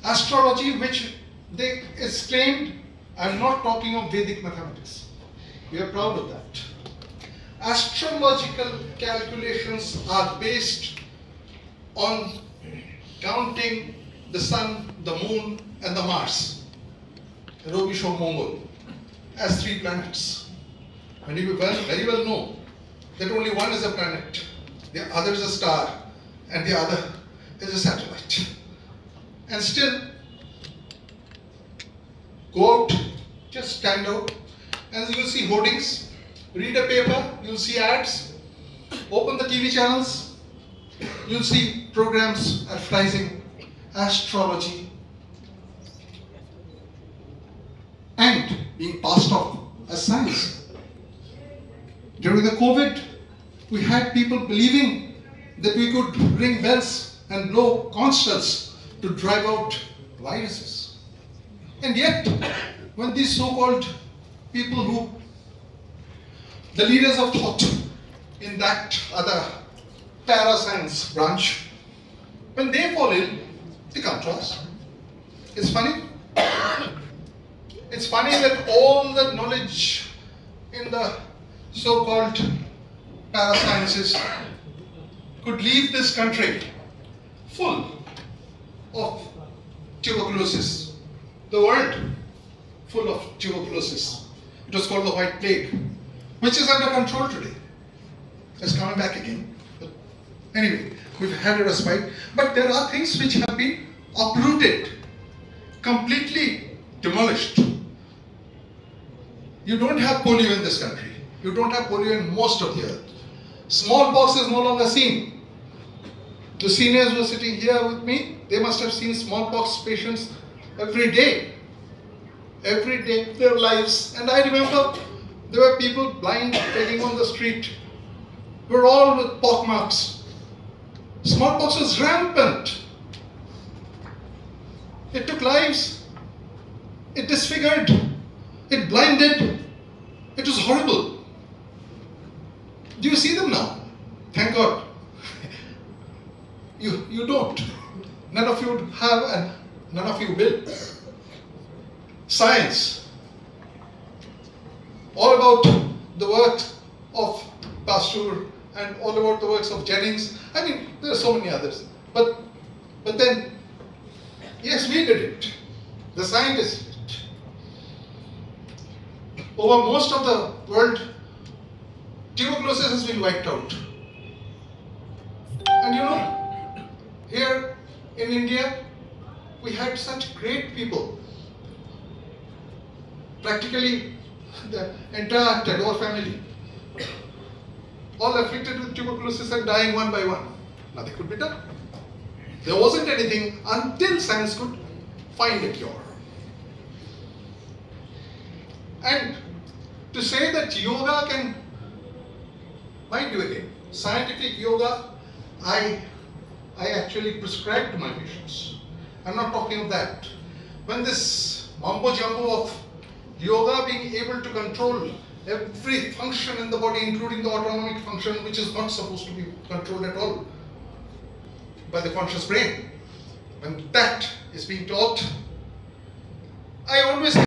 astrology, which is claimed, I'm not talking of Vedic mathematics. We are proud of that. Astrological calculations are based on counting the sun, the moon, and the Mars, Robi, Shom, Mongol, as 3 planets. And you very well know that only one is a planet, the other is a star, and the other is a satellite. And still, go out, just stand out, and you'll see hoardings, read a paper, you'll see ads, open the TV channels, you'll see programs advertising astrology and being passed off as science. During the COVID, we had people believing that we could ring bells and blow conch shells to drive out viruses. And yet, when these so-called people who, the leaders of thought in that other parascience branch, when they fall ill, they come to us. It's funny. It's funny that all the knowledge in the so-called parasciences could leave this country full of tuberculosis. The world full of tuberculosis. It was called the White Plague, which is under control today. It's coming back again. But anyway, we've had a respite. But there are things which have been uprooted, completely demolished. You don't have polio in this country. You don't have polio in most of the earth. Smallpox is no longer seen. The seniors who are sitting here with me, they must have seen smallpox patients every day of their lives. And I remember there were people blind begging on the street. We were all with pock marks. Smallpox was rampant. It took lives. It disfigured. It blinded. It was horrible. Do you see them now? Thank God. You don't. None of you have and none of you will. Science. All about the work of Pasteur and all about the works of Jennings. I mean, there are so many others. But then, yes, we did it. The scientists did it. Over most of the world, tuberculosis has been wiped out. And you know, here in India, we had such great people. Practically the entire Tagore family, all afflicted with tuberculosis and dying one by one. Nothing could be done. There wasn't anything until science could find a cure. And to say that yoga can, mind you again, scientific yoga, I actually prescribe to my patients. I'm not talking of that. When this mumbo jumbo of yoga being able to control every function in the body, including the autonomic function, which is not supposed to be controlled at all by the conscious brain, when that is being taught, I always